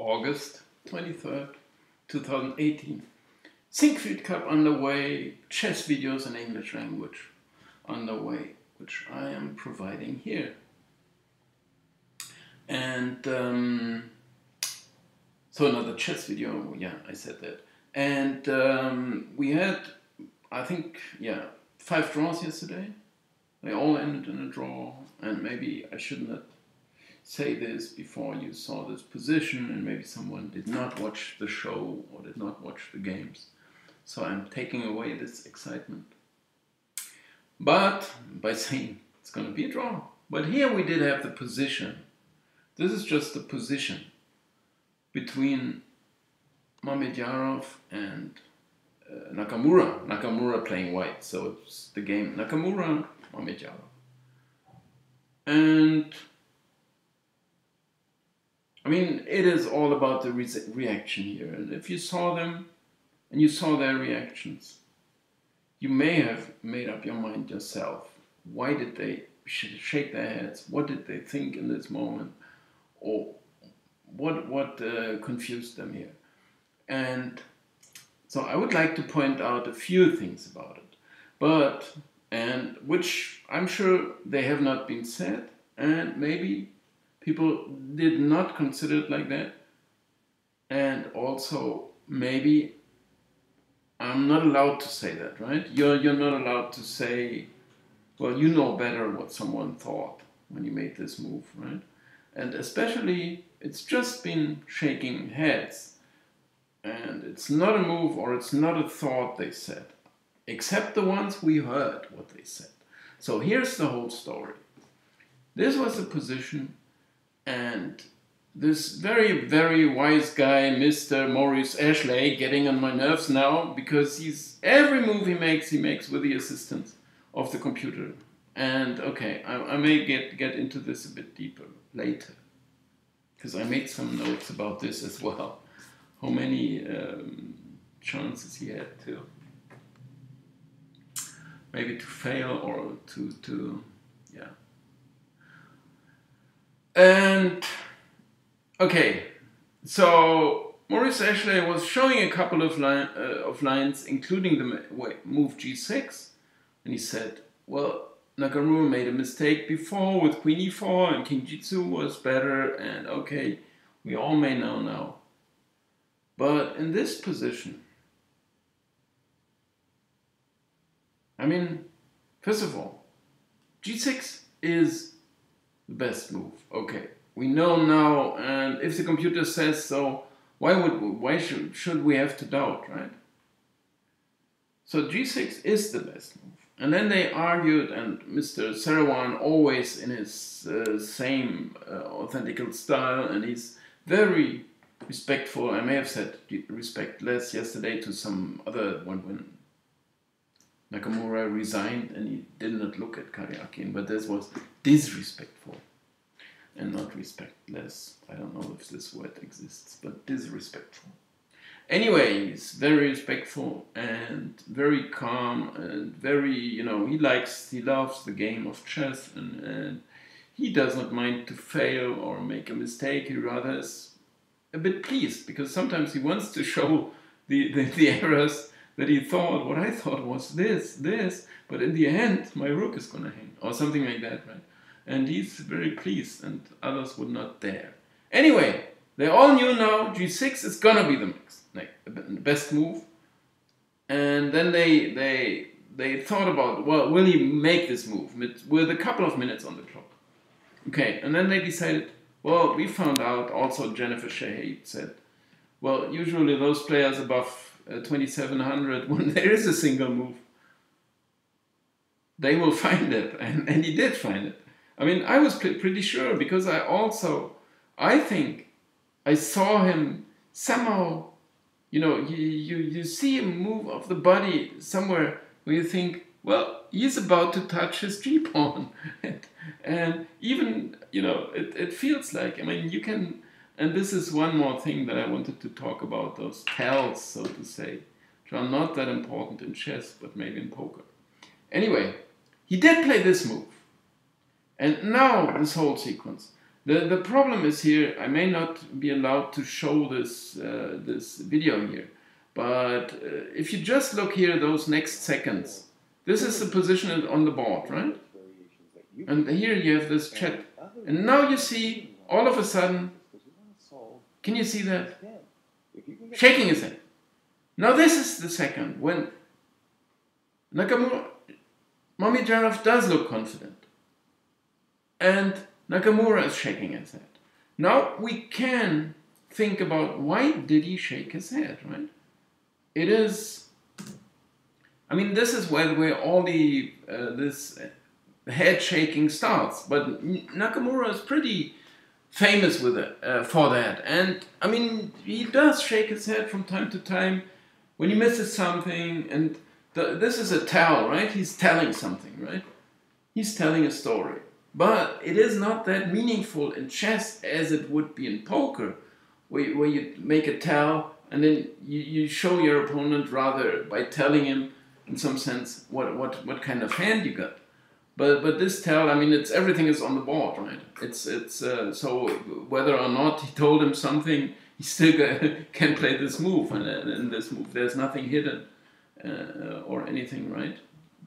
August 23rd, 2018. Sinquefield Cup underway, chess videos in English language underway, which I am providing here. And so another chess video, yeah, I said that. And we had, I think, 5 draws yesterday. They all ended in a draw, and maybe I should not say this before you saw this position, and maybe someone did not watch the show or did not watch the games. So I'm taking away this excitement. But by saying it's going to be a draw. But here we did have the position. This is just the position between Mamedyarov and Nakamura. Nakamura playing white, so it's the game Nakamura Mamedyarov. And I mean, it is all about the reaction here. And if you saw them and you saw their reactions, you may have made up your mind yourself. Why did they shake their heads? What did they think in this moment? Or what confused them here? And so I would like to point out a few things about it, and which I'm sure they have not been said, and maybe people did not consider it like that, and also maybe I'm not allowed to say that, right? You're not allowed to say, well, you know better what someone thought when you made this move, right? And especially, it's just been shaking heads, and it's not a move or it's not a thought they said, except the ones we heard what they said. So here's the whole story. This was the position, and this very, very wise guy, Mr. Maurice Ashley, getting on my nerves now, because every move he makes with the assistance of the computer. And okay, I may get into this a bit deeper later, because I made some notes about this as well. How many chances he had to maybe to fail or to yeah. And okay, so Maurice Ashley was showing a couple of lines, including the move g6, and he said, well, Nakamura made a mistake before with queen e4, and king g2 was better, and okay, we all may know now. But in this position, I mean, first of all, g6 is the best move. Okay, we know now, and if the computer says so, why should we have to doubt, right? So g6 is the best move. And then they argued, and Mr. Sarawan, always in his same authentical style, and he's very respectful. I may have said respectless yesterday to some other one when Nakamura resigned and he did not look at Karyakin, but this was disrespectful and not respectless. I don't know if this word exists, but disrespectful. Anyway, he's very respectful and very calm and very, he loves the game of chess, and he does not mind to fail or make a mistake. He rather is a bit pleased, because sometimes he wants to show the errors that he thought, what I thought was this, but in the end, my rook is going to hang, or something like that, right? And he's very pleased, and others would not dare. Anyway, they all knew now g6 is going to be the best move. And then they thought about, well, will he make this move with a couple of minutes on the clock? Okay, and then they decided, well, we found out, also Jennifer Shahid said, well, usually those players above 2700, when there is a single move, they will find it, and he did find it. I mean, I was pretty sure, because I think I saw him somehow, you see a move of the body somewhere where you think, well, he's about to touch his g-pawn. And even, it feels like, I mean, you can, and this is one more thing that I wanted to talk about, those tells, so to say, which are not that important in chess, but maybe in poker. Anyway, he did play this move. And now this whole sequence. The problem is here, I may not be allowed to show this, this video here, but if you just look here, those next seconds, this is the position on the board, right? And here you have this chat. And now you see, all of a sudden, can you see that? Shaking his head. Now this is the second, when Nakamura Mamedyarov does look confident. And Nakamura is shaking his head. Now we can think about why did he shake his head, right? It is, I mean, this is where all the this head shaking starts. But Nakamura is pretty famous with it for that, and I mean, he does shake his head from time to time when he misses something. And this is a tell, right? He's telling something, right? He's telling a story. But it is not that meaningful in chess as it would be in poker, where you make a tell and then you show your opponent rather by telling him, in some sense, what kind of hand you got. But this tell, I mean, it's everything is on the board, right? It's so whether or not he told him something, he still can play this move, and in this move there's nothing hidden or anything, right?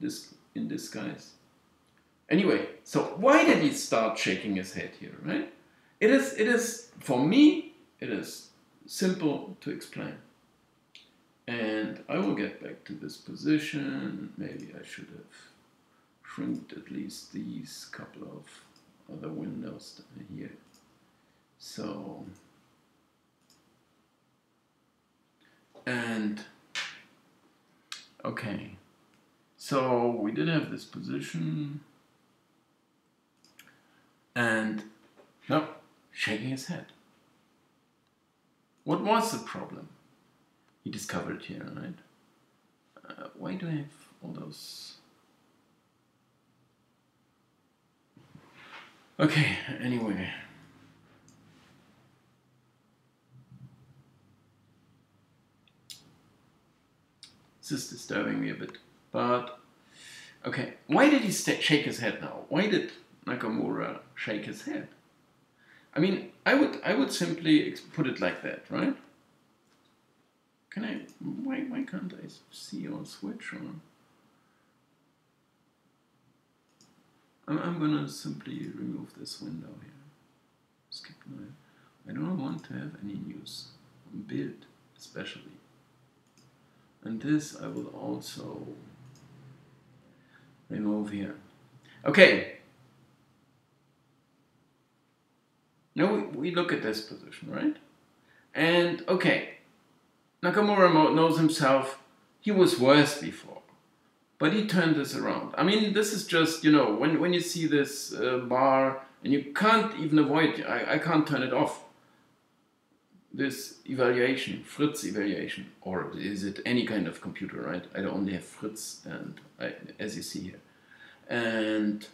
This in disguise. Anyway, so why did he start shaking his head here, right? It is for me, it is simple to explain. And I will get back to this position. Maybe I should have shrinked at least these couple of other windows here. So, and okay, so we did have this position. And no, shaking his head. What was the problem? He discovered here, right? Why do I have all those? Okay, anyway. This is disturbing me a bit, but okay. Why did he shake his head now? Why did Nakamura shake his head? I mean, I would simply put it like that, right? Can I? Why can't I see or switch on? I'm gonna simply remove this window here. Skip my. I don't want to have any news on build, especially. And this I will also remove here. Okay. Now we look at this position, right? And okay, Nakamura knows himself, he was worse before, but he turned this around. I mean, this is just, you know, when you see this bar, and you can't even avoid, I can't turn it off. This evaluation, Fritz evaluation, or is it any kind of computer, right? I only have Fritz, and as you see here. And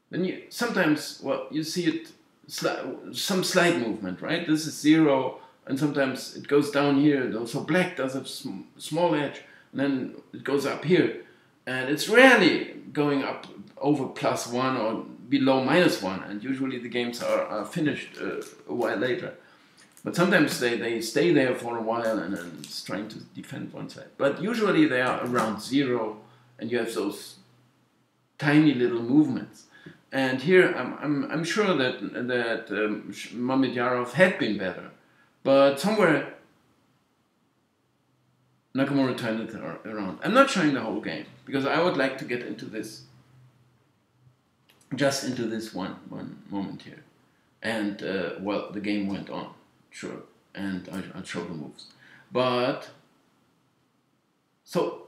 then you sometimes, well, you see it, some slight movement, right? This is 0, and sometimes it goes down here. So black does a small edge, and then it goes up here. And it's rarely going up over +1 or below -1, and usually the games are finished a while later. But sometimes they stay there for a while and then it's trying to defend one side. But usually they are around 0, and you have those tiny little movements. And here, I'm sure that Mamedyarov had been better, but somewhere Nakamura turned it around. I'm not showing the whole game because I would like to get into this, just into this one moment here. And well, the game went on, sure, and I'll show the moves. But so.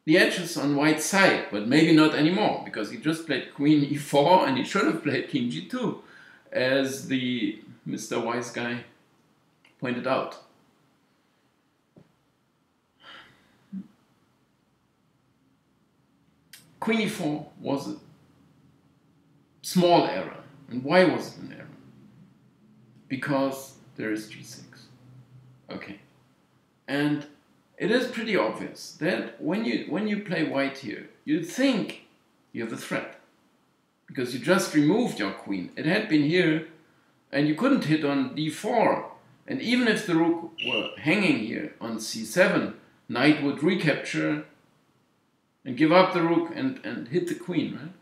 The edge is on white's side, but maybe not anymore, because he just played Queen e4 and he should have played King g2, as the Mr. Wise guy pointed out. Queen e4 was a small error. And why was it an error? Because there is g6. Okay. And it is pretty obvious that when you play white here, you think you have a threat. because you just removed your queen. It had been here, and you couldn't hit on d4. And even if the rook were hanging here on c7, knight would recapture and give up the rook and hit the queen, right?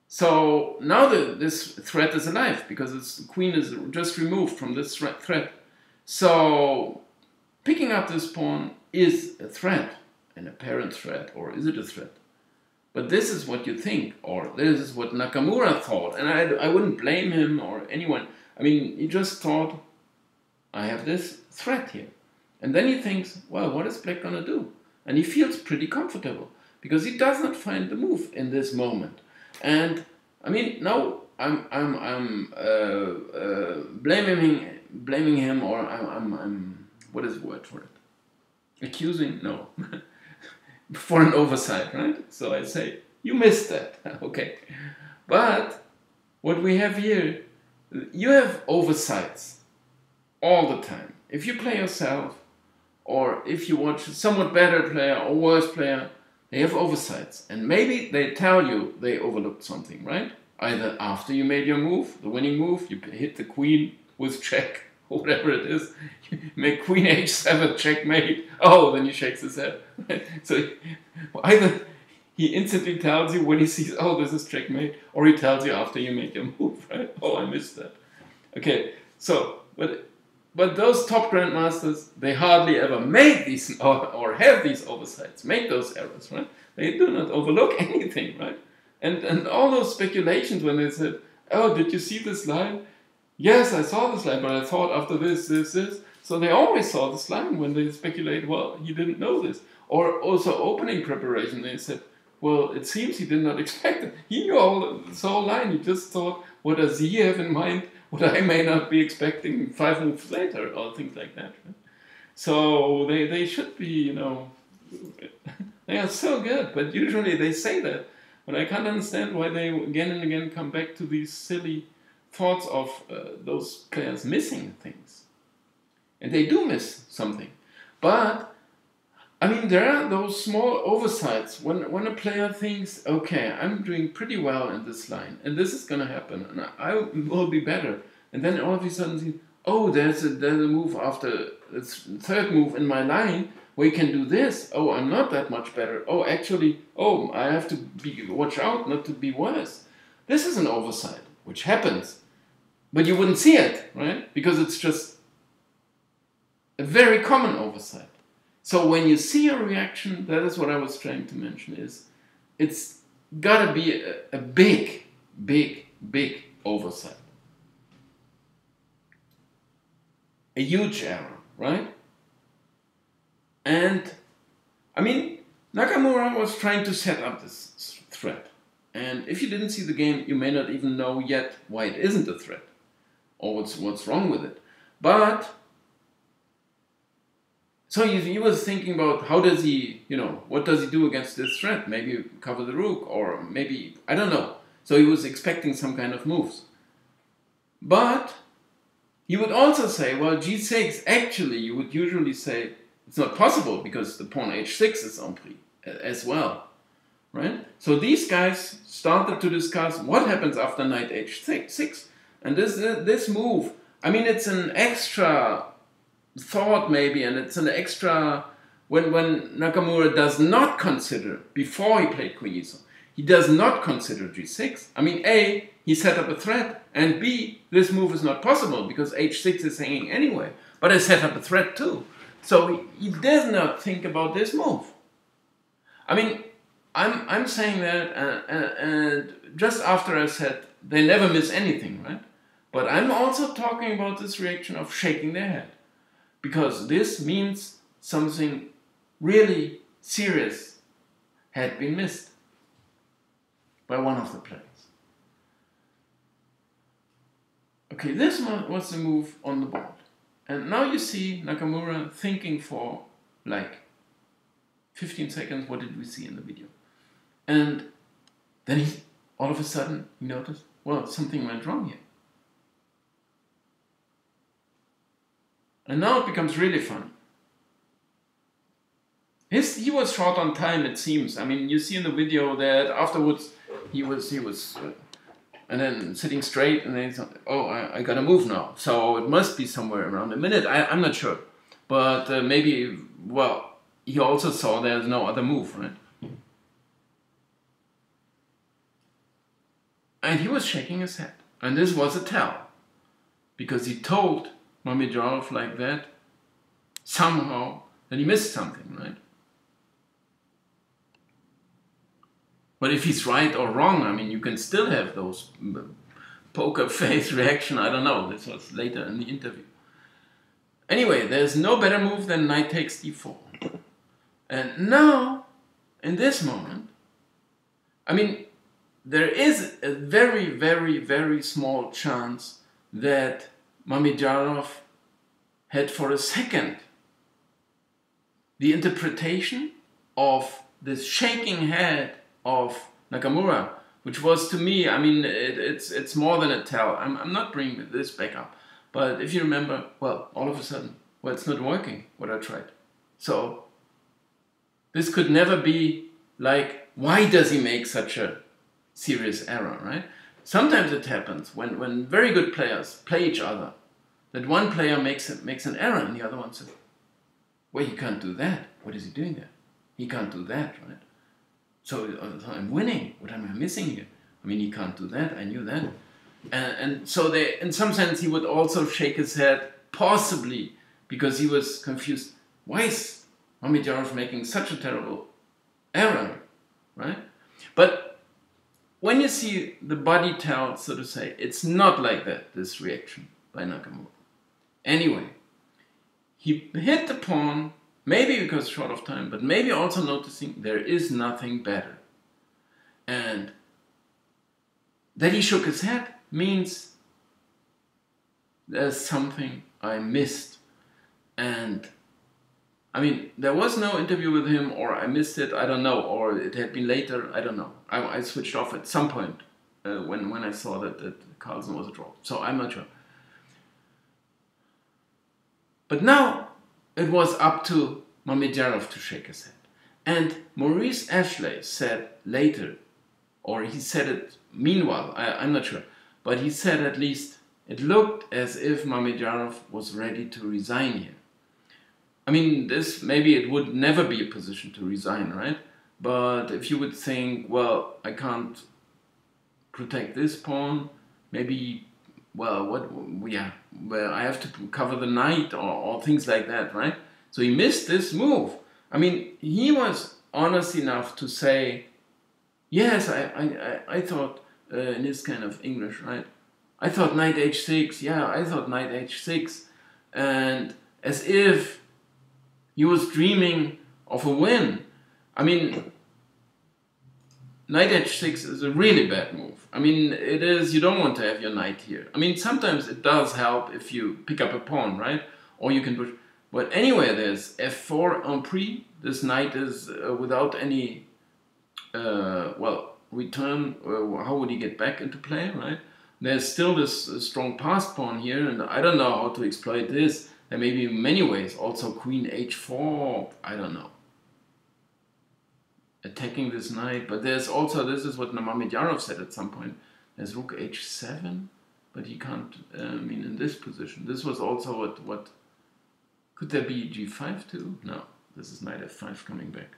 So now this threat is alive, because the queen is just removed from this threat. So picking up this pawn is a threat, an apparent threat, or is it a threat? But this is what you think, or this is what Nakamura thought, and I wouldn't blame him or anyone. I mean, he just thought, I have this threat here. And then he thinks, well, what is black gonna do? And he feels pretty comfortable, because he does not find the move in this moment. And I mean, now I'm blaming him, or I'm what is the word for it? Accusing? No. For an oversight, right? So I say, you missed that. Okay. But what we have here, you have oversights all the time. If you play yourself, or if you watch a somewhat better player or worse player, they have oversights. And maybe they tell you they overlooked something, right? Either after you made your move, the winning move, you hit the queen with check, or whatever it is, you make queen h7, checkmate, oh, then he shakes his head. So either he instantly tells you when he sees, oh, this is checkmate, or he tells you after you made your move, right? Oh, I missed that. Okay, so, but those top grandmasters, they hardly ever make these, or have these oversights, make those errors, right? They do not overlook anything, right? And all those speculations when they said, oh, did you see this line? Yes, I saw this line, but I thought after this. So they always saw this line when they speculate, well, he didn't know this. Or also opening preparation, they said, well, it seems he did not expect it. He knew this whole line. He just thought, what does he have in mind? What I may not be expecting 5 moves later, or things like that. Right? So they should be, you know, they are so good, but usually they say that. But I can't understand why they again and again come back to these silly thoughts of those players missing things. And they do miss something. But, I mean, there are those small oversights when a player thinks, okay, I'm doing pretty well in this line, and this is going to happen, and I will be better. And then all of a sudden, oh, there's a move after this third move in my line, we can do this. Oh, I'm not that much better. Oh, actually, oh, I have to watch out not to be worse. This is an oversight, which happens. But you wouldn't see it, right? Because it's just a very common oversight. So when you see a reaction, that is what I was trying to mention, is it's got to be a big, big, big oversight. A huge error, right? And, I mean, Nakamura was trying to set up this threat. And if you didn't see the game, you may not even know yet why it isn't a threat, or what's wrong with it. But, so he was thinking about how does he, you know, what does he do against this threat? Maybe cover the rook, or maybe, I don't know. So he was expecting some kind of moves. But he would also say, well, g6, actually, you would usually say, it's not possible because the pawn h6 is en prise as well, right? So these guys started to discuss what happens after knight h6. And this move, I mean, it's an extra thought maybe, and it's an extra, when Nakamura does not consider, before he played queen e7, he does not consider g6. I mean, A, he set up a threat, and B, this move is not possible because h6 is hanging anyway, but I set up a threat too. So he does not think about this move. I mean, I'm saying that, and just after I said they never miss anything, right? But I'm also talking about this reaction of shaking their head, because this means something really serious had been missed by one of the players. Okay, this was the move on the board. And now you see Nakamura thinking for like 15 seconds, what did we see in the video? And then he, all of a sudden, he noticed, well, something went wrong here. And now it becomes really fun. He he was short on time, it seems. I mean, you see in the video that afterwards he was and then sitting straight, and then he thought, oh, I gotta move now. So it must be somewhere around a minute. I'm not sure, but maybe. Well, he also saw there's no other move, right? And he was shaking his head, and this was a tell, because he told Mamedyarov like that somehow that he missed something, right? But if he's right or wrong, I mean, you can still have those poker face reaction. I don't know. This was later in the interview. Anyway, there's no better move than knight takes d4. And now, in this moment, I mean, there is a very, very, very small chance that Mamedyarov had for a second the interpretation of this shaking head of Nakamura, which was to me, I mean, it's more than a tell. I'm not bringing this back up. But if you remember, well, all of a sudden, well, it's not working, what I tried. So, this could never be like, why does he make such a serious error, right? Sometimes it happens when very good players play each other, that one player makes an error and the other one says, well, he can't do that. What is he doing there? He can't do that, right? So I'm winning. What am I missing here? I mean, he can't do that. I knew that. And so they, in some sense, he would also shake his head, possibly because he was confused. Why is Mamedyarov making such a terrible error, right? But when you see the body tell, so to say, it's not like that, this reaction by Nakamura. Anyway, he hit the pawn, maybe because short of time, but maybe also noticing there is nothing better. And that he shook his head means there's something I missed. And I mean, there was no interview with him, or I missed it, I don't know, or it had been later, I don't know. I switched off at some point when I saw that Carlsen was a draw. So I'm not sure. But now it was up to Mamedyarov to shake his head. And Maurice Ashley said later, or he said it meanwhile, I'm not sure, but he said at least it looked as if Mamedyarov was ready to resign here. I mean, this, maybe it would never be a position to resign, right? But if you would think, well, I can't protect this pawn, maybe, well, well, I have to cover the knight or things like that, right? So he missed this move. I mean, he was honest enough to say, yes, I thought, in this kind of English, right? I thought knight h6, yeah, I thought knight h6. And as if he was dreaming of a win. I mean, knight h6 is a really bad move. I mean, it is, you don't want to have your knight here. I mean, sometimes it does help if you pick up a pawn, right? Or you can push. But anyway, there's f4 en prise. This knight is without any, well, return. How would he get back into play, right? There's still this strong passed pawn here, and I don't know how to exploit this. There may be many ways. Also queen h4, I don't know. Attacking this knight, but there's also, this is what Mamedyarov said at some point, there's rook h7, but he can't, I mean, in this position. This was also what could there be g5 too? No, this is knight f5 coming back.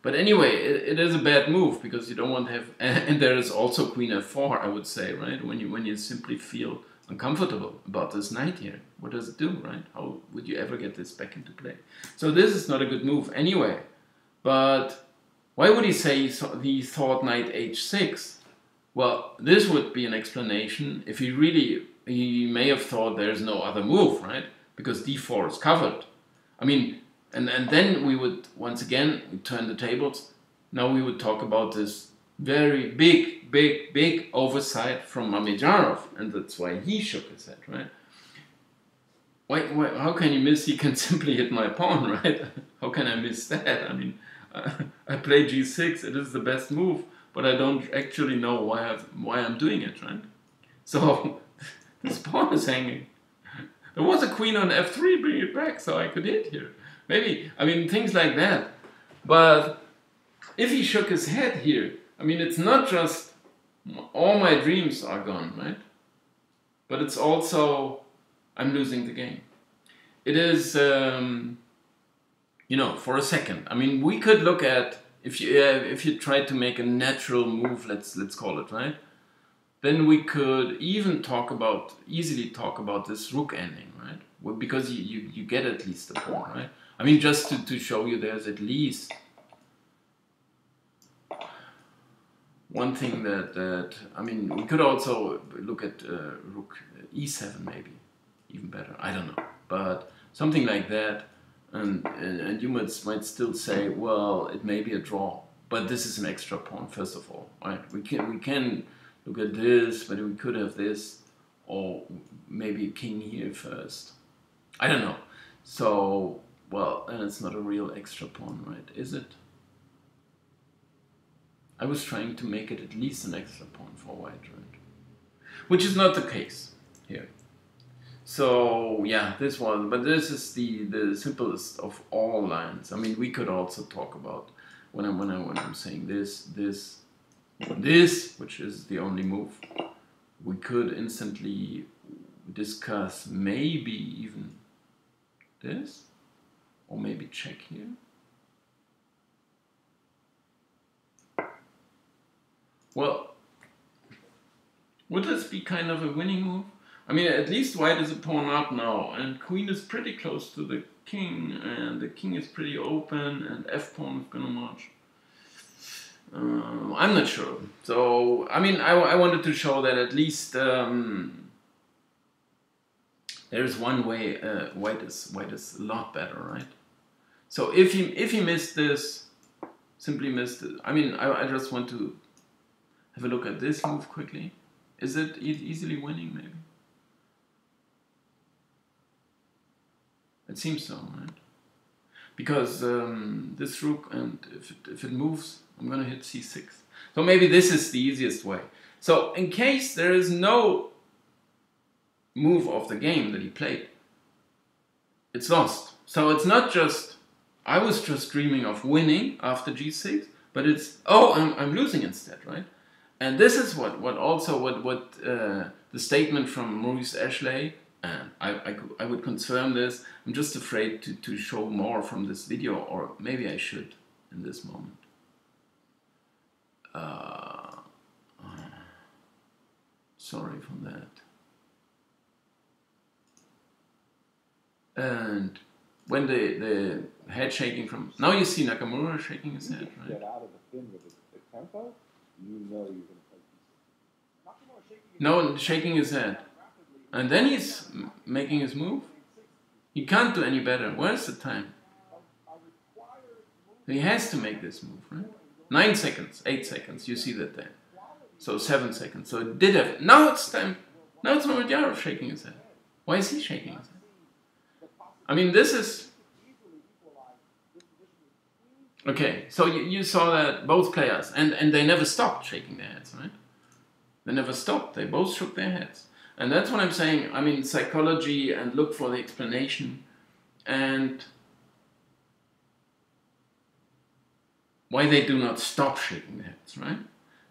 But anyway, it is a bad move, because you don't want to have, and there is also queen f4, I would say, right? When you simply feel uncomfortable about this knight here. What does it do, right? How would you ever get this back into play? So this is not a good move anyway. But why would he say he thought knight h6? Well, this would be an explanation if he may have thought there's no other move, right? Because d4 is covered. I mean, and then we would, once again, we turn the tables. Now we would talk about this very big oversight from Mamedyarov, and that's why he shook his head, right? How can you miss? He can simply hit my pawn, right? How can I miss that? I mean, I play g6, it is the best move, but I don't actually know why I'm doing it, right? So, this pawn is hanging. There was a queen on f3, bring it back, so I could hit here. Maybe, I mean, things like that. But if he shook his head here, I mean, it's not just all my dreams are gone, right? But it's also I'm losing the game. It is, you know, for a second. I mean, we could look at if you try to make a natural move, let's call it, right? Then we could even easily talk about this rook ending, right? Well, because you get at least a pawn, right? I mean, just to show you there's at least one thing that I mean, we could also look at rook e7 maybe, even better. I don't know, but something like that, and you might still say, well, it may be a draw, but this is an extra pawn first of all, right? We can look at this, but we could have this, or maybe a king here first. I don't know. So, well, and it's not a real extra pawn, right? Is it? I was trying to make it at least an extra pawn for white, right? Which is not the case here. So yeah, this is the simplest of all lines. I mean, we could also talk about when I'm saying this, which is the only move. We could instantly discuss maybe even this, or maybe check here. Well, would this be kind of a winning move? I mean, at least white is a pawn up now, and queen is pretty close to the king, and the king is pretty open, and f-pawn is gonna march. I'm not sure. So, I mean, I wanted to show that at least there's one way white is a lot better, right? So if he missed this, simply missed it. I mean, I just want to have a look at this move quickly. Is it easily winning, maybe? It seems so, right? Because this rook, and if it moves, I'm gonna hit c6. So maybe this is the easiest way. So in case there is no move of the game that he played, it's lost. So it's not just, I was just dreaming of winning after g6, but it's, oh, I'm losing instead, right? And this is what the statement from Maurice Ashley, and I would confirm this. I'm just afraid to show more from this video, or maybe I should in this moment. Sorry for that. And when the head shaking from, now you see Nakamura shaking his head, right? Get out of the pin with the tempo, you know you're going to play pieces. No, shaking his head. And then he's making his move. He can't do any better. Where's the time? He has to make this move, right? 9 seconds, 8 seconds, you see that there. So 7 seconds. So it did have, now it's time. Now it's Mamedyarov shaking his head. Why is he shaking his head? I mean, this is... Okay, so you saw that both players, and they never stopped shaking their heads, right? They never stopped. They both shook their heads. And that's what I'm saying. I mean, psychology, and look for the explanation. And why they do not stop shaking their heads, right?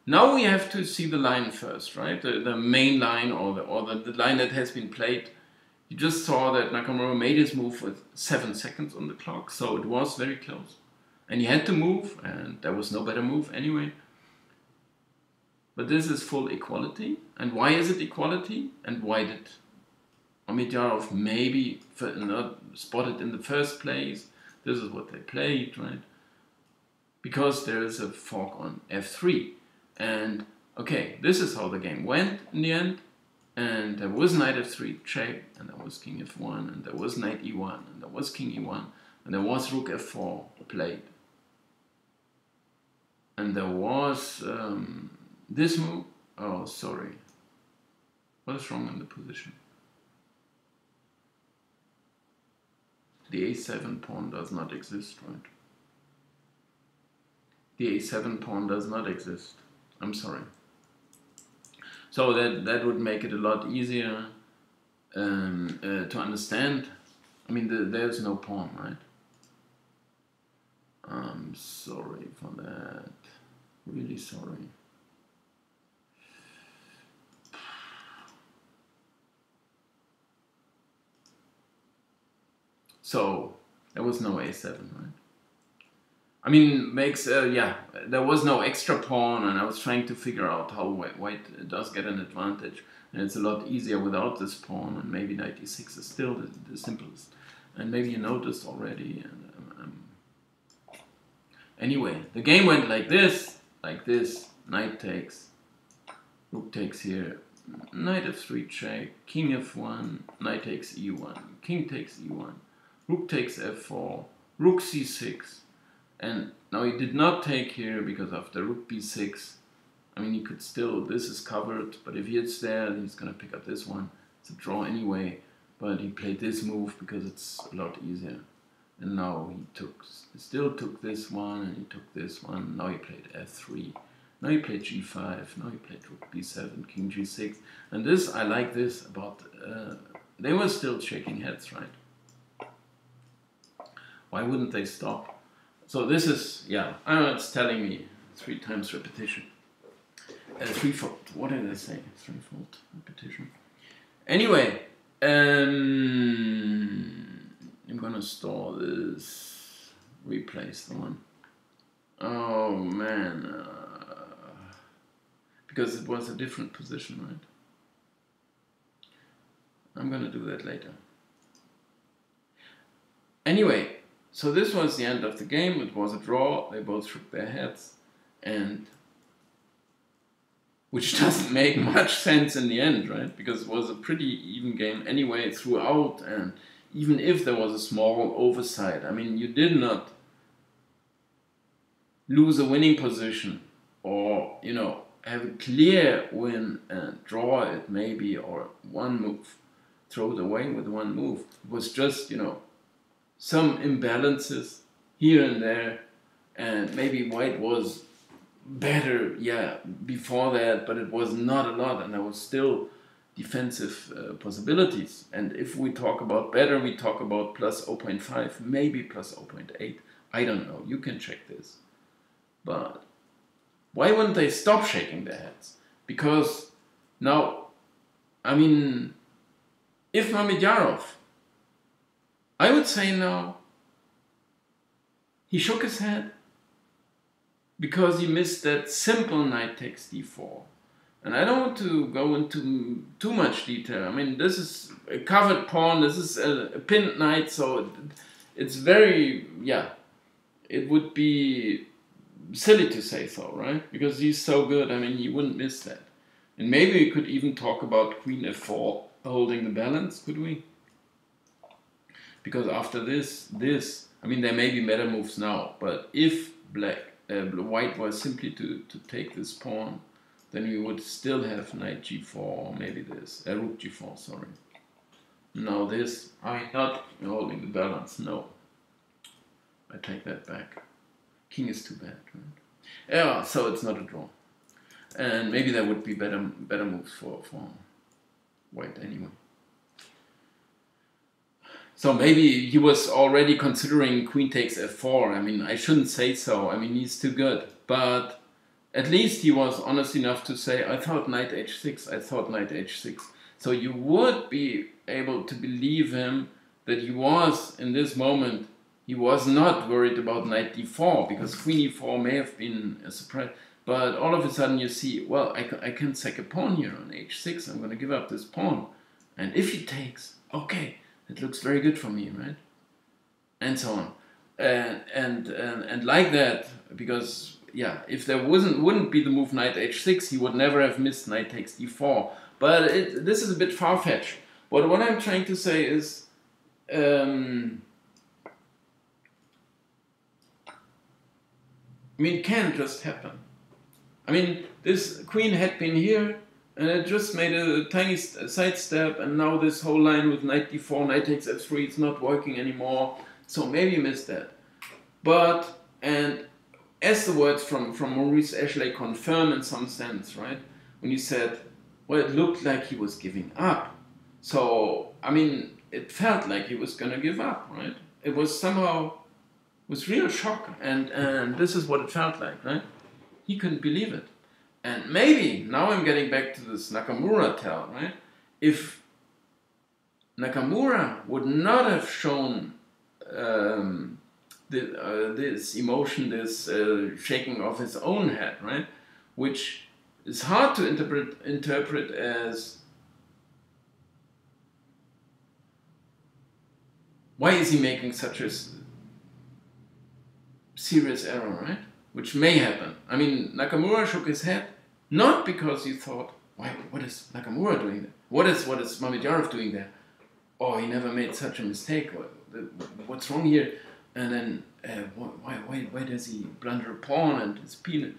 Now we have to see the line first, right? The main line, or the line that has been played. You just saw that Nakamura made his move with 7 seconds on the clock, so it was very close. And he had to move, and there was no better move anyway. But this is full equality. And why is it equality? And why did Mamedyarov maybe not spot it in the first place? This is what they played, right? Because there is a fork on f3. And okay, this is how the game went in the end. And there was knight f3 check, and there was king f1, and there was knight e1, and there was king e1, and there was rook f4 played. And there was this move. Oh, sorry. What is wrong in the position? The a7 pawn does not exist, right? The a7 pawn does not exist. I'm sorry. So that would make it a lot easier to understand. I mean, there's no pawn, right? sorry for that. Really sorry. So there was no a7, right? I mean, makes yeah, there was no extra pawn, and I was trying to figure out how white does get an advantage, and it's a lot easier without this pawn, and maybe knight e6 is still the simplest, and maybe you noticed already. And anyway, the game went like this, knight takes, rook takes here, knight f3 check, king f1, knight takes e1, king takes e1, rook takes f4, rook c6. And now he did not take here because after rook b6, I mean, he could still, this is covered, but if he hits there, he's going to pick up this one. It's a draw anyway, but he played this move because it's a lot easier. And now he still took this one, and he took this one. Now he played f3. Now he played g5. Now he played rook b7, king g6. And this, I like this about, they were still shaking heads, right? Why wouldn't they stop? So this is, yeah, I don't know, it's telling me 3 times repetition. Threefold, what did I say? Threefold repetition. Anyway, I'm gonna store this, replace the one. Oh man, because it was a different position, right? I'm gonna do that later. Anyway, so this was the end of the game. It was a draw. They both shook their heads, and which doesn't make much sense in the end, right? Because it was a pretty even game anyway throughout, and even if there was a small oversight, I mean, you did not lose a winning position, or, you know, have a clear win and draw it maybe, or one move, throw it away with one move. It was just, you know, some imbalances here and there, and maybe white was better, yeah, before that, but it was not a lot, and there was still defensive possibilities. And if we talk about better, we talk about plus 0.5, maybe plus 0.8. I don't know, you can check this. But why wouldn't they stop shaking their heads? Because now, I mean, if Mamedyarov, I would say now, he shook his head because he missed that simple knight takes d4. And I don't want to go into too much detail. I mean, this is a covered pawn, this is a pinned knight, so it's very, yeah, it would be silly to say so, right? Because he's so good, I mean, he wouldn't miss that. And maybe we could even talk about queen f4 holding the balance, could we? Because after this, I mean, there may be better moves now, but if white was simply to take this pawn, then we would still have knight g4, or maybe this, rook g4, sorry. Now this, I'm not holding the balance, no. I take that back. King is too bad, right? Yeah, so it's not a draw. And maybe there would be better moves for white anyway. So maybe he was already considering queen takes f4. I mean, I shouldn't say so. I mean, he's too good. But at least he was honest enough to say, I thought knight h6, I thought knight h6. So you would be able to believe him that he was, in this moment, he was not worried about knight d4, because queen e4 may have been a surprise. But all of a sudden you see, well, I can sack a pawn here on h6. I'm going to give up this pawn. And if he takes, okay, it looks very good for me, right? And so on. And like that, because, yeah, if there wouldn't be the move knight h6, he would never have missed knight takes d4. But this is a bit far-fetched. But what I'm trying to say is, I mean, it can't just happen. I mean, this queen had been here, and it just made a tiny sidestep, and now this whole line with knight d4, knight takes f3, it's not working anymore. So maybe you missed that. But, and as the words from Maurice Ashley confirm in some sense, right? When he said, well, it looked like he was giving up. So, I mean, it felt like he was going to give up, right? It was somehow with real shock, and this is what it felt like, right? He couldn't believe it. And maybe, now I'm getting back to this Nakamura tell, right? If Nakamura would not have shown this emotion, this shaking of his own head, right? Which is hard to interpret as, why is he making such a serious error, right? Which may happen. I mean, Nakamura shook his head, not because he thought, why, what is Nakamura doing there? What is Mamedyarov doing there? Oh, he never made such a mistake. What's wrong here? And then, why does he blunder a pawn and his peanut,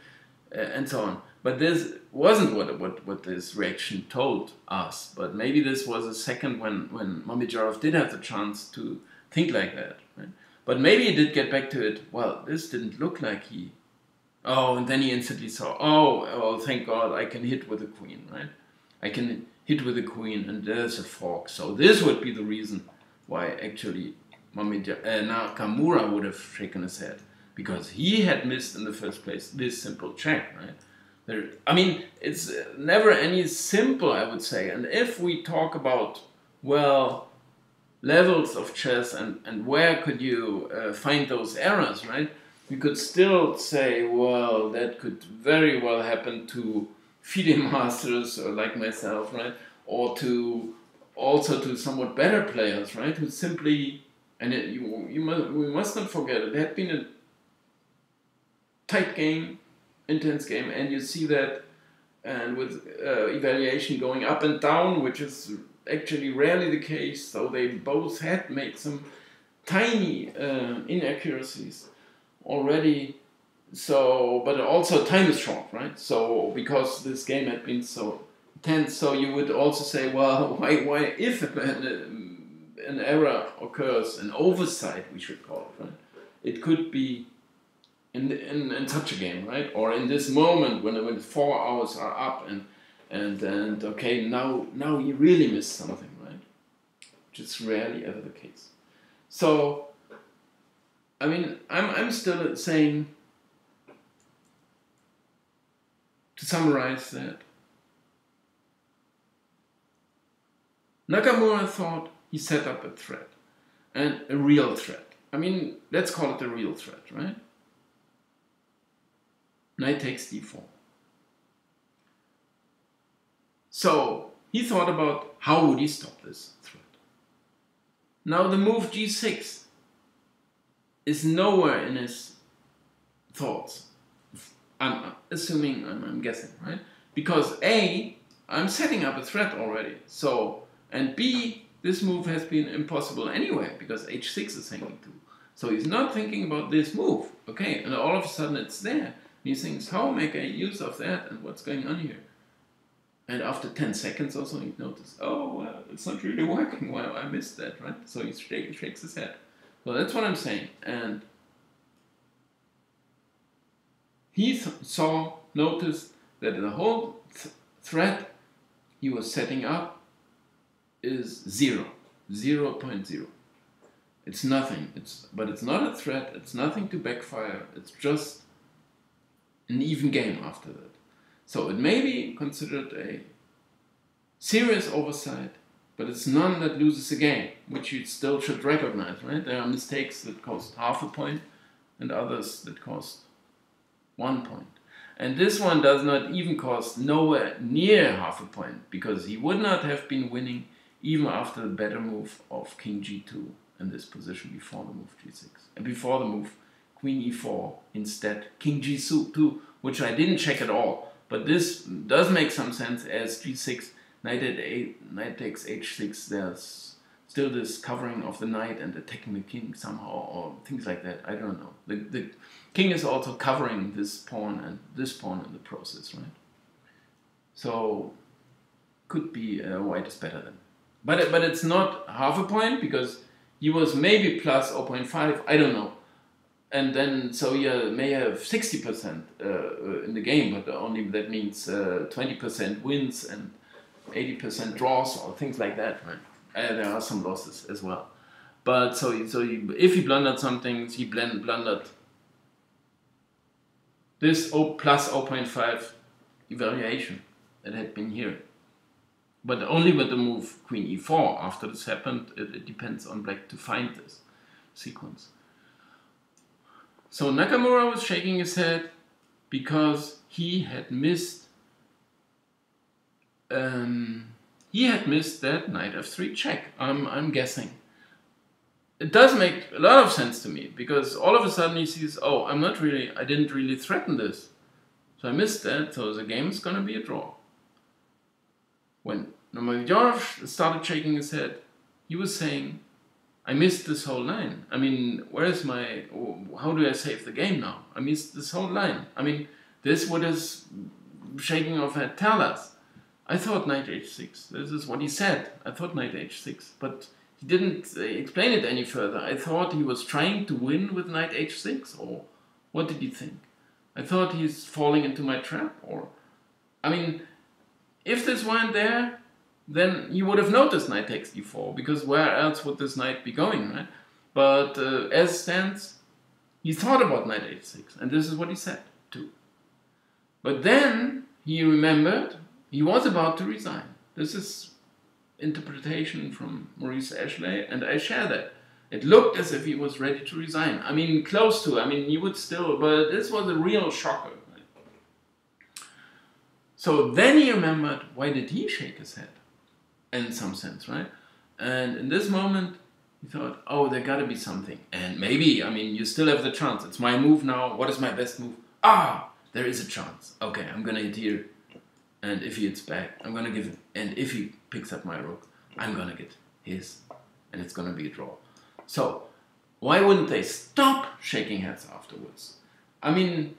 and so on? But this wasn't what this reaction told us. But maybe this was a second when Mamedyarov did have the chance to think like that, right? But maybe he did get back to it. Well, this didn't look like he. Oh, and then he instantly saw. Oh, thank God, I can hit with the queen, right? I can hit with the queen, and there's a fork. So this would be the reason why actually Nakamura would have shaken his head, because he had missed in the first place this simple check, right? I mean, it's never any simple, I would say. And if we talk about, well, levels of chess and where could you find those errors, right? We could still say, well, that could very well happen to FIDE masters like myself, right? Or also to somewhat better players, right? Who simply, and we must not forget, it had been a tight game, intense game, and you see that, and with evaluation going up and down, which is actually rarely the case. So they both had made some tiny inaccuracies already. So, but also time is short, right? So because this game had been so tense, so you would also say, well, why if an error occurs, an oversight we should call it, right? It could be in such a game, right? Or in this moment when 4 hours are up and okay, now you really missed something, right? Which is rarely ever the case. So, I mean, I'm still saying, to summarize that, Nakamura thought he set up a threat, and a real threat. I mean, let's call it a real threat, right? Knight takes d4. So he thought about how would he stop this threat. Now the move g6 is nowhere in his thoughts. I'm assuming, I'm guessing, right? Because A, I'm setting up a threat already. So, and B, this move has been impossible anyway because h6 is hanging too. So he's not thinking about this move, okay? And all of a sudden it's there. And he thinks, how make I use of that and what's going on here? And after 10 seconds or so, he noticed, oh, well, it's not really working. Well, I missed that, right? So he shakes his head. So that's what I'm saying. And he noticed that the whole threat he was setting up is 0.0. It's nothing. But it's not a threat. It's nothing to backfire. It's just an even game after that. So it may be considered a serious oversight, but it's none that loses a game, which you still should recognize, right? There are mistakes that cost half a point and others that cost 1 point. And this one does not even cost nowhere near half a point, because he would not have been winning even after the better move of king g2 in this position before the move g6. And before the move queen e4, instead king g2, which I didn't check at all. But this does make some sense as g6, knight takes h6, there's still this covering of the knight and attacking the king somehow, or things like that, I don't know. The king is also covering this pawn and this pawn in the process, right? So, could be white is better than. But it's not half a point, because he was maybe plus 0.5, I don't know. And then, so you may have 60% in the game, but only that means 20% wins and 80% draws or things like that, right? There are some losses as well. But if he blundered something, he blundered this plus 0.5 evaluation that had been here. But only with the move Queen e4. After this happened, it depends on black to find this sequence. So Nakamura was shaking his head because he had missed that knight f3 check. I'm guessing. It does make a lot of sense to me, because all of a sudden he sees, oh, I didn't really threaten this. So I missed that, so the game is going to be a draw. When Mamedyarov started shaking his head, he was saying, I missed this whole line. I mean, how do I save the game now? I missed this whole line. I mean, this what his shaking of head tell us. I thought knight h6. This is what he said. I thought knight h6, but he didn't explain it any further. I thought he was trying to win with knight h6, or what did he think? I thought he's falling into my trap, or... I mean, if this weren't there, then he would have noticed knight takes d4, because where else would this knight be going, right? But as stands, he thought about knight h6, and this is what he said, too. But then he remembered he was about to resign. This is interpretation from Maurice Ashley, and I share that. It looked as if he was ready to resign. I mean, close to. I mean, he would still, but this was a real shocker. Right? So then he remembered, why did he shake his head? In some sense, right? And in this moment, he thought, oh, there gotta be something. And maybe, I mean, you still have the chance. It's my move now. What is my best move? Ah, there is a chance. Okay, I'm gonna hit here. And if he hits back, I'm gonna give it. And if he picks up my rook, I'm gonna get his. And it's gonna be a draw. So, why wouldn't they stop shaking heads afterwards? I mean,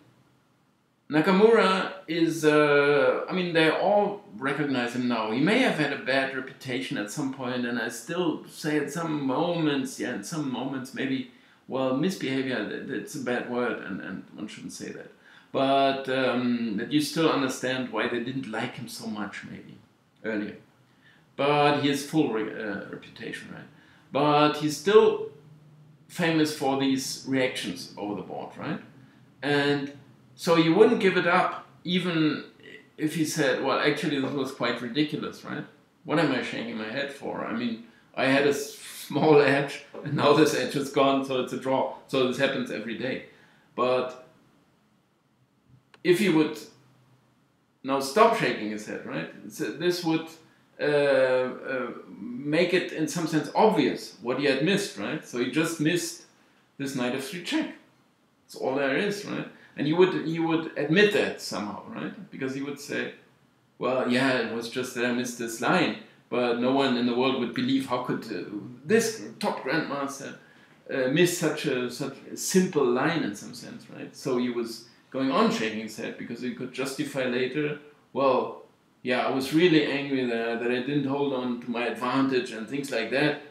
Nakamura is, I mean, they all recognize him now. He may have had a bad reputation at some point, and I still say at some moments, yeah, in some moments maybe, well, misbehavior, it's a bad word, and one shouldn't say that. But that you still understand why they didn't like him so much, maybe, earlier. But he has full reputation, right? But he's still famous for these reactions over the board, right? And so you wouldn't give it up, even if he said, well, actually this was quite ridiculous, right? What am I shaking my head for? I mean, I had a small edge, and now this edge is gone, so it's a draw. So this happens every day. But if he would now stop shaking his head, right? So this would make it in some sense obvious what he had missed, right? So he just missed this knight f3 check. That's all there is, right? And he would admit that somehow, right? Because he would say, well, yeah, it was just that I missed this line, but no one in the world would believe how could this top grandmaster miss such a simple line in some sense, right? So he was going on shaking his head because he could justify later, well, yeah, I was really angry that I didn't hold on to my advantage and things like that.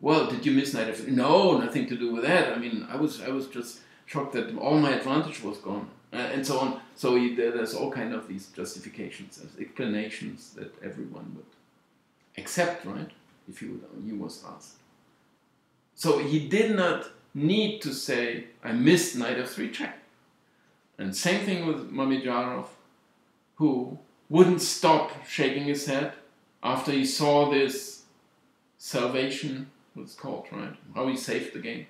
Well, did you miss knight f3? No, nothing to do with that. I mean, I was just shocked that all my advantage was gone, and so on. So there's all kind of these justifications, explanations that everyone would accept, right? If you was asked. So he did not need to say, I missed knight f3 check. And same thing with Mamedyarov, who wouldn't stop shaking his head after he saw this salvation, what's called, right? How he saved the game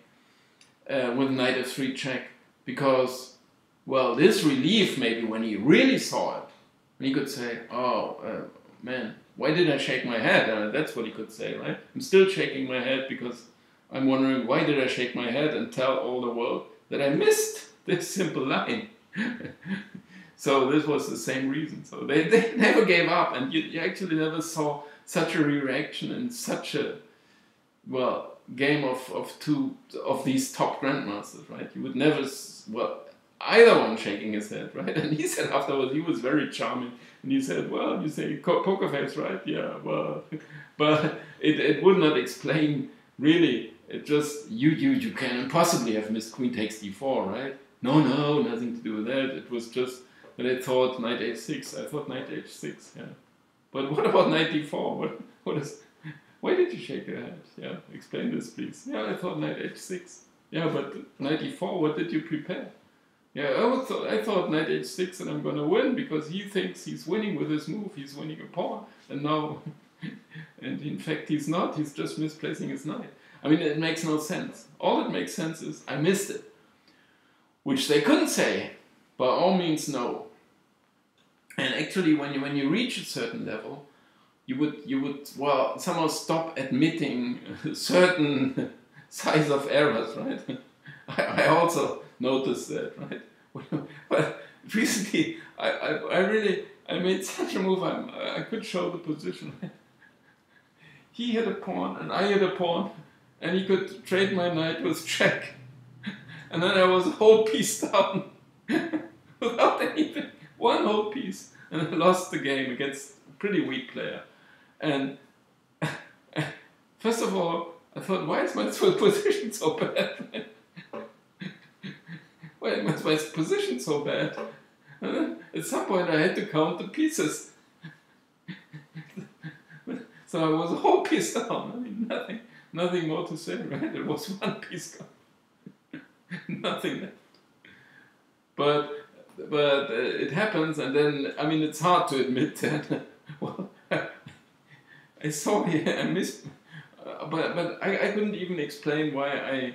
with knight f3 check, because, well, this relief maybe when he really saw it, and he could say, oh, man, why did I shake my head? That's what he could say, right? I'm still shaking my head because I'm wondering, why did I shake my head and tell all the world that I missed this simple line? So this was the same reason. So they never gave up, and you actually never saw such a reaction in such a, well, game of two of these top grandmasters, right? You would never, well, either one shaking his head, right? And he said afterwards, he was very charming, and he said, well, you say poker face, right? Yeah, well, but it would not explain really. It just, you can impossibly have missed queen takes d4, right? No, nothing to do with that. It was just that I thought knight h6. I thought knight h6, yeah. But what about knight d4? What is Why did you shake your head? Yeah, explain this, please. Yeah, I thought knight h6. Yeah, but knight e4, what did you prepare? Yeah, I thought knight h6 and I'm gonna win because he thinks he's winning with his move. He's winning a pawn, and now, and in fact he's not. He's just misplacing his knight. I mean, it makes no sense. All that makes sense is I missed it, which they couldn't say. By all means, no. And actually, when you reach a certain level, you would well somehow stop admitting a certain size of errors, right? I also noticed that, right? But recently, I made such a move. I could show the position. Right? He had a pawn and I had a pawn, and he could trade my knight with check, and then I was a whole piece down without anything, one whole piece, and I lost the game against a pretty weak player. And first of all, I thought, why is my position so bad? Why is my position so bad? And then at some point I had to count the pieces. So I was a whole piece down. I mean, nothing more to say, right? It was one piece gone. Nothing left. But it happens, and then, I mean, it's hard to admit that. Well, I saw here, I missed, but I couldn't even explain why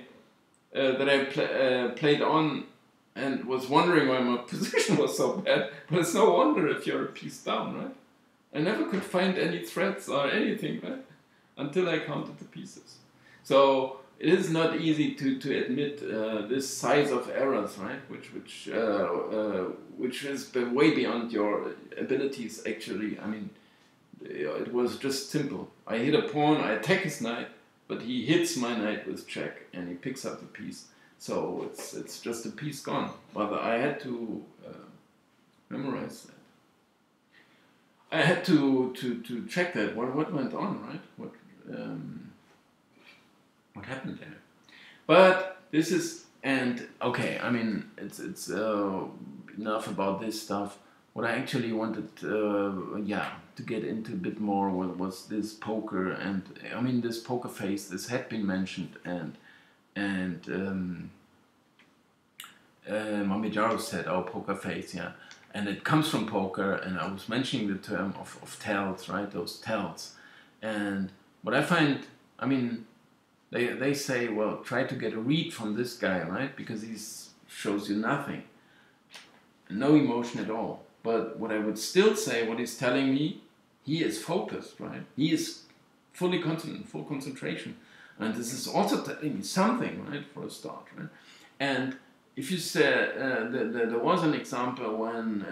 I played on and was wondering why my position was so bad. But it's no wonder if you're a piece down, right? I never could find any threats or anything, right? Until I counted the pieces. So it is not easy to admit this size of errors, right? Which is way beyond your abilities. Actually, I mean, it was just simple. I hit a pawn, I attack his knight, but he hits my knight with check, and he picks up the piece. So it's just a piece gone. But I had to memorize that. I had to check that. What went on, right? What happened there? But this is, and okay, I mean, it's enough about this stuff. What I actually wanted, to get into a bit more was this poker, and I mean this poker face. This had been mentioned, and Mamedyarov said, "Oh, poker face, yeah." And it comes from poker, and I was mentioning the term of tells, right? Those tells. And what I find, I mean, they say, well, try to get a read from this guy, right? Because he shows you nothing. No emotion at all. But what I would still say, what he's telling me, he is focused, right? He is fully concentrated, full concentration. And this is also telling me something, right, for a start, right? And if you say, there was an example when,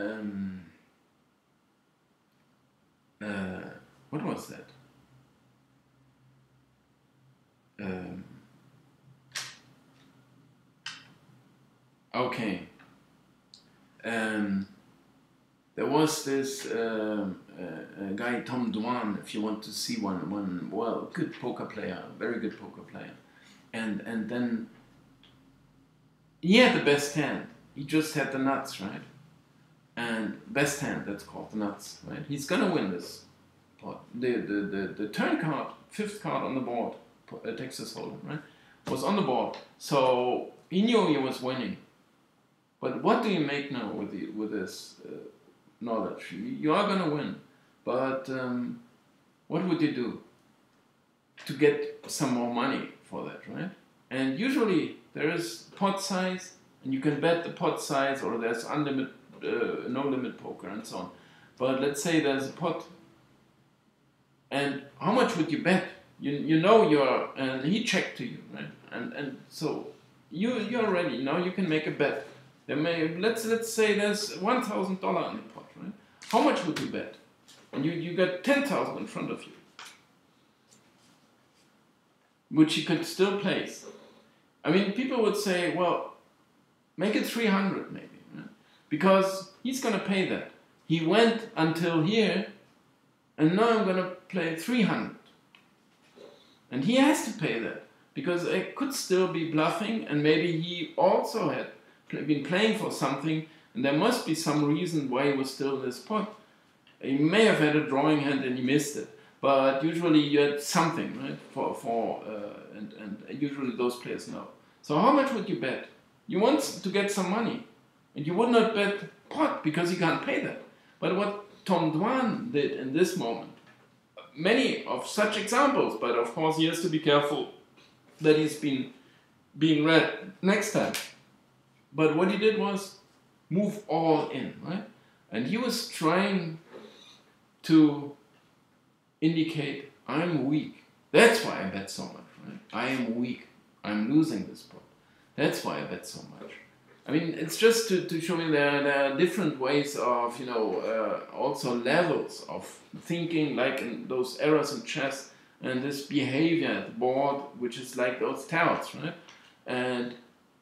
what was that? Okay. There was this guy, Tom Dwan, if you want to see one well, good poker player, very good poker player. And then he had the best hand. He just had the nuts, right? And best hand, that's called the nuts, right? He's gonna win this pot. The turn card, fifth card on the board, Texas Hold'em, right? Was on the board. So he knew he was winning. But what do you make now with this knowledge? You are gonna win. But what would you do to get some more money for that, right? And usually there is pot size, and you can bet the pot size, or there's unlimited, no limit poker and so on. But let's say there's a pot, and how much would you bet? You know you're, and he checked to you, right? And so you're ready. Now you can make a bet. There may let's say there's $1,000 in the pot, right? How much would you bet? And you got 10,000 in front of you, which you could still place. I mean, people would say, well, make it 300 maybe, right? Because he's going to pay that. He went until here, and now I'm going to play 300. And he has to pay that, because it could still be bluffing, and maybe he also had been playing for something, and there must be some reason why he was still in this pot. He may have had a drawing hand and he missed it. but usually you had something, right? And usually those players know. So how much would you bet? You want to get some money, and you would not bet pot because you can't pay that. But what Tom Dwan did in this moment, many of such examples, but of course he has to be careful that he's being read next time. But what he did was move all in, right? And he was trying to indicate, I'm weak. That's why I bet so much, right? I am weak. I'm losing this pot. That's why I bet so much. I mean, it's just to show you there are different ways of, also levels of thinking, like in those errors in chess, and this behavior at the board, which is like those tells, right? And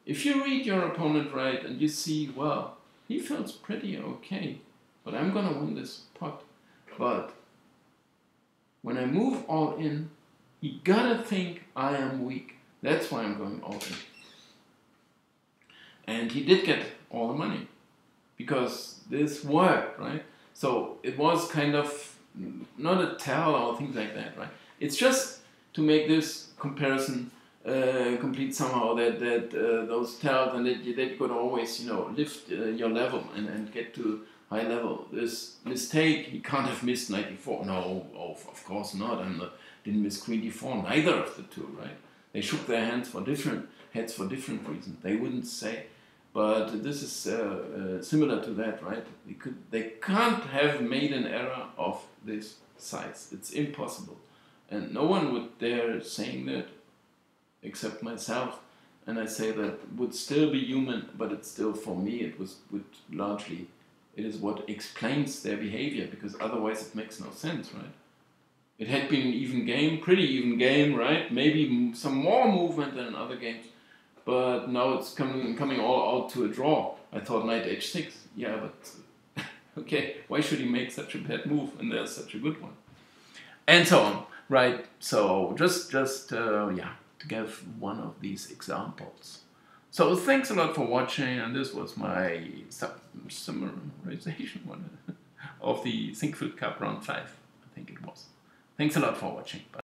if you read your opponent right and you see, well, he feels pretty okay, but I'm gonna win this pot. But when I move all in, he gotta think I am weak. That's why I'm going all in. And he did get all the money because this worked, right? So it was kind of not a tell or things like that, right? It's just to make this comparison complete somehow that those tells and that you could always lift your level and get to high level. This mistake he can't have missed 94. No, of course not. Didn't miss queen d4. Neither of the two, right? They shook their heads for different reasons. They wouldn't say. But this is similar to that, right? They can't have made an error of this size. It's impossible. And no one would dare saying that except myself. And I say that would still be human, but it's still, for me, it is what explains their behavior, because otherwise it makes no sense, right? It had been an even game, pretty even game, right? Maybe some more movement than in other games. But now it's coming all out to a draw. I thought knight h6. Yeah, but okay, why should he make such a bad move and there's such a good one? And so on, right? So just to give one of these examples. So thanks a lot for watching, and this was my summarization of the Sinquefield Cup round 5. I think it was. Thanks a lot for watching. Bye.